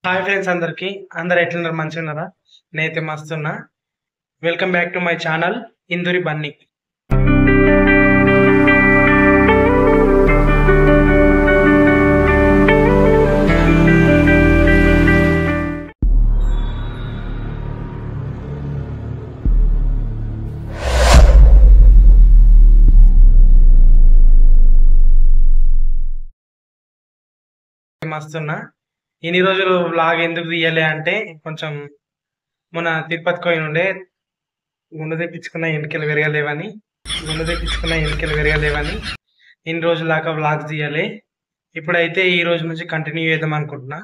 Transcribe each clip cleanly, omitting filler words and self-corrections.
Hi friends అందరికి అందరు ఎట్లున్నారు మంచిగా ఉన్నారా? నేనైతే మస్తున్నా. Welcome back to my channel Induri Bunny. మస్తున్నా. ఇన్ని రోజులు వ్లాగ్ ఎందుకు తీయలే అంటే కొంచెం మొన్న తిరుపతికి పోయి ఉండే గుండు తెప్పించుకున్న ఎన్నికలు పెరగలేవని ఇన్ని రోజుల దాకా వ్లాగ్స్ తీయలే. ఇప్పుడైతే ఈ రోజు నుంచి కంటిన్యూ చేద్దాం అనుకుంటున్నా.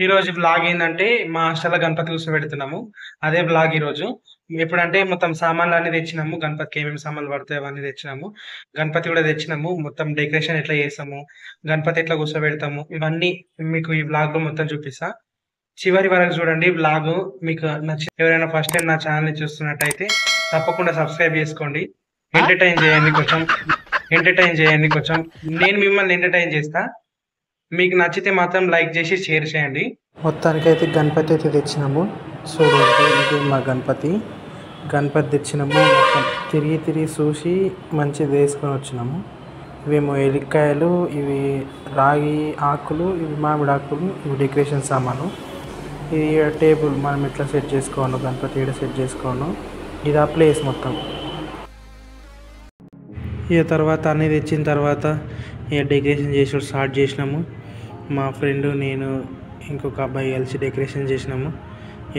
ఈ రోజు బ్లాగ్ ఏంటంటే మా హాస్టల్లో గణపతి కూర్చో పెడుతున్నాము. అదే బ్లాగ్ ఈ రోజు. ఎప్పుడంటే మొత్తం సామాన్లు అన్ని తెచ్చినాము. గణపతికి ఏమేమి సామాన్లు పడతాయి అవన్నీ తెచ్చినాము. గణపతి కూడా తెచ్చినాము. మొత్తం డెకరేషన్ ఎట్లా చేస్తాము, గణపతి ఎట్లా కూర్చోబెడతాము, ఇవన్నీ మీకు ఈ బ్లాగ్ లో మొత్తం చూపిస్తా. చివరి వరకు చూడండి బ్లాగ్. మీకు నచ్చి ఎవరైనా ఫస్ట్ టైం నా ఛానల్ ని చూస్తున్నట్టయితే తప్పకుండా సబ్స్క్రైబ్ చేసుకోండి. ఎంటర్టైన్ చేయండి కొంచెం. నేను మిమ్మల్ని ఎంటర్టైన్ చేస్తా. మీకు నచ్చితే మాత్రం లైక్ చేసి షేర్ చేయండి. మొత్తానికైతే గణపతి అయితే తెచ్చినాము. చూడండి, ఇది మా గణపతి తెచ్చినాము. మొత్తం తిరిగి చూసి మంచిది వేసుకొని వచ్చినాము. ఇవేమో ఎలిక్కాయలు, ఇవి రాగి ఆకులు, ఇవి మామిడి ఆకులు, ఇవి డెకరేషన్ సామాను. ఇది టేబుల్ మనం ఎట్లా సెట్ చేసుకోను, గణపతి ఇక్కడ సెట్ చేసుకోను. ఇది ఆ ప్లేస్ మొత్తం. ఇక తర్వాత అన్నీ తెచ్చిన తర్వాత ఇక డెకరేషన్ చేసి స్టార్ట్ చేసినాము. మా ఫ్రెండ్, నేను, ఇంకొక అబ్బాయి కలిసి డెకరేషన్ చేసినాము.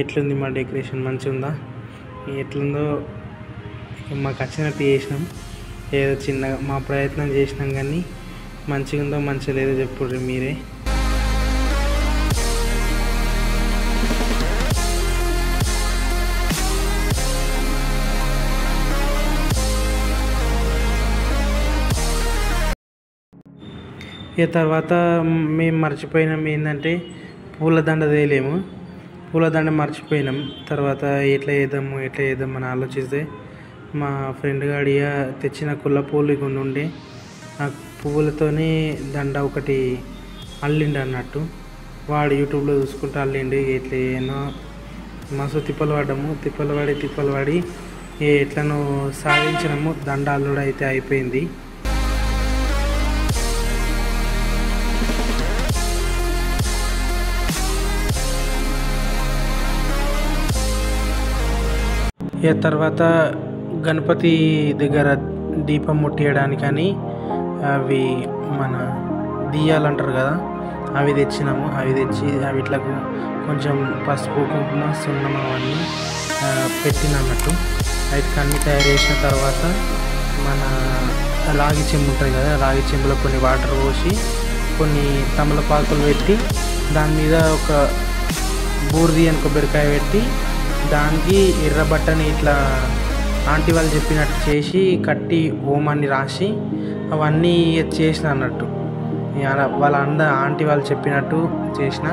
ఎట్లుంది మా డెకరేషన్? మంచిగా ఉందా? ఎట్లుందో మాకు వచ్చినట్టు చేసినాం. ఏదో చిన్నగా మా ప్రయత్నం చేసినాం, కానీ మంచిగా ఉందో మంచిగా లేదో చెప్పుర్రి మీరే. ఇక తర్వాత మేము మర్చిపోయినాం ఏంటంటే పూలదండ తేలేము. పూలదండ మర్చిపోయినాం. తర్వాత ఎట్లా చేద్దాం అని ఆలోచిస్తే మా ఫ్రెండ్ గాడియ తెచ్చిన కుల్ల పూలు కొన్ని ఉండే ఆ పువ్వులతోనే దండ ఒకటి అల్లిండి అన్నట్టు. వాడు యూట్యూబ్లో చూసుకుంటూ అల్లిండి. ఎట్లా ఏనో మస్తు తిప్పలు పడి ఎట్లనో సాధించినాము. దండ అల్లుడు అయితే అయిపోయింది. ఇక తర్వాత గణపతి దగ్గర దీపం ముట్టియడానికని అవి మన దియ్యాలంటారు కదా, అవి తెచ్చినాము. అవి ఇట్లకు కొంచెం పసుపు, కుంకుమ, సున్నం అవన్నీ పెట్టినట్టు. అయితే అన్నీ తయారు చేసిన తర్వాత మన రాగి చెంబు ఉంటుంది కదా, రాగి చెంబులో కొన్ని వాటర్ పోసి కొన్ని తమలపాకులు పెట్టి దాని మీద ఒక బూర్ది అని కొబ్బరికాయ పెట్టి దానికి ఎర్ర బట్టని ఇట్లా ఆంటీ వాళ్ళు చెప్పినట్టు చేసి కట్టి ఓమాన్ని రాసి అవన్నీ చేసిన అన్నట్టు. ఆంటీ వాళ్ళు చెప్పినట్టు చేసిన.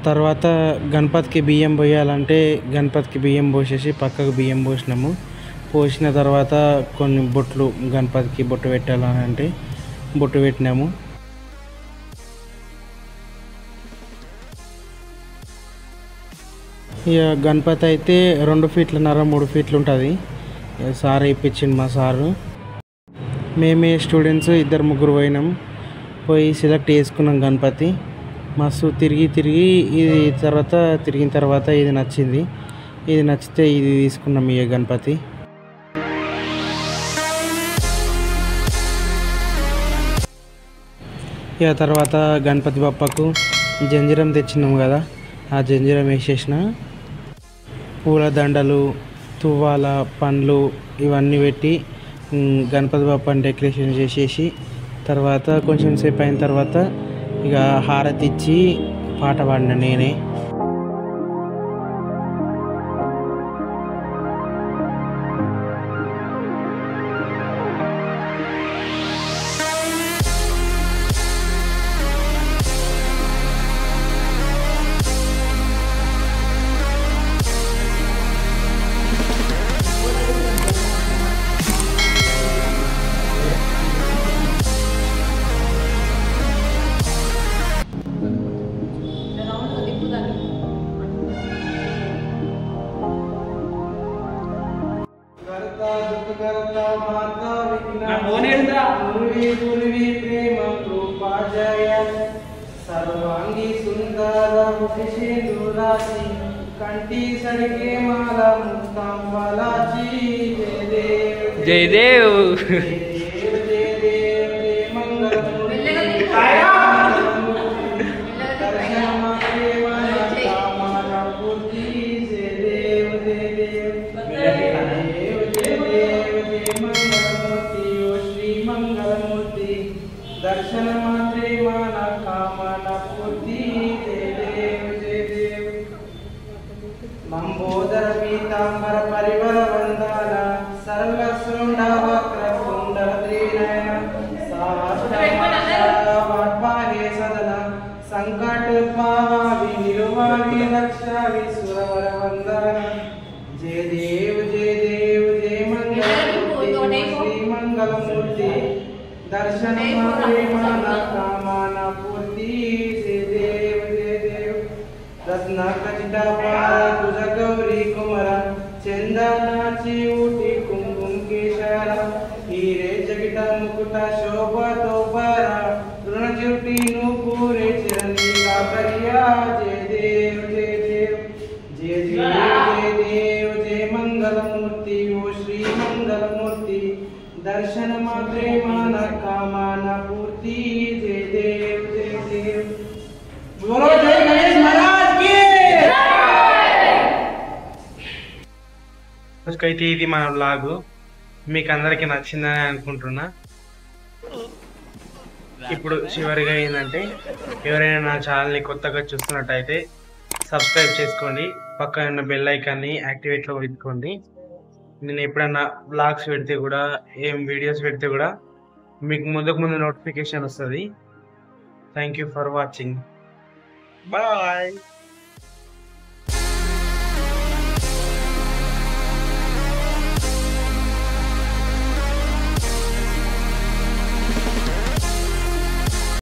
తర్వాత గణపతికి బియ్యం పోయాలంటే గణపతికి బియ్యం పోసేసి పక్కకు బియ్యం పోసినాము. పోసిన తర్వాత కొన్ని బొట్లు, గణపతికి బొట్టు పెట్టాలని అంటే బొట్టు పెట్టినాము. ఇక గణపతి అయితే 2 ఫీట్లన్నర 3 ఫీట్లు ఉంటుంది. సార్ ఇప్పించిండు మా సారు. మేమే స్టూడెంట్స్ 2-3 పోయి సెలెక్ట్ చేసుకున్నాం గణపతి. మస్తు తిరిగి ఇది తిరిగిన తర్వాత ఇది నచ్చింది. ఇది నచ్చితే ఇది తీసుకున్నాం ఇక గణపతి. ఇక తర్వాత గణపతి బప్పకు జంజిరం తెచ్చినాము కదా, ఆ జంజిరం వేసేసిన. పూల దండలు, తువ్వాల పండ్లు ఇవన్నీ పెట్టి గణపతి బప్పని డెకరేషన్ చేసేసి తర్వాత కొంచెం సేపు అయిన తర్వాత ఇక హారతి ఇచ్చి పాట పాడిన నేనే. सर्वांगी सुंदर मुखेंदुराची कंठी सड़के माला मुक्तांबलाची जय देव जय देव जय देव जय मंगलमूर्ति दर्शन मात्रे माना कामना पूर्ति जय देव जय देव जय देव जय देव जय मंगलमूर्ति ओ श्री मंगलमूर्ति दर्शन मात्रे माना कामना पूर्ति जय देव जय देव लंबोदर पीतांबर परिवर वंदन सर्व शृंड वक्र कुंडल त्रिनयन सहस्रपाहे सदन संकट पावि निर्वाणि रक्षावि सुरवर वंदन जय देव जय देव जय मंगलमूर्ति श्री मंगलमूर्ति दर्शन मात्रे माना कामना पूर्ति जय देव जय देव रत्न खचित पार तुझ गौरी कुमर चंदनाची उठी कुंकुम केशर हीरे जगिट मुकुट शोभा तोपर ऋण जुटी नूपुरे चिरंजी काकरिया जय देव जय देव जय देव जय देव जय मंगलमूर्ति ओ श्री मंगलमूर्ति दर्शन मात्रे माना कामना पूर्ति जय देव जय देव बोलो जय गणेश महाराज की అయితే ఇది మన వ్లాగ్ మీకు అందరికీ నచ్చిందని అనుకుంటున్నా. ఇప్పుడు చివరిగా ఏంటంటే ఎవరైనా నా ఛానల్ని కొత్తగా చూస్తున్నట్టయితే సబ్స్క్రైబ్ చేసుకోండి, పక్కన ఉన్న బెల్ ఐకాన్ని యాక్టివేట్లో పెట్టుకోండి. నేను ఎప్పుడన్నా వ్లాగ్స్ పెడితే కూడా ఏం వీడియోస్ పెడితే కూడా మీకు ముందు నోటిఫికేషన్ వస్తుంది. Thank you for watching. Bye.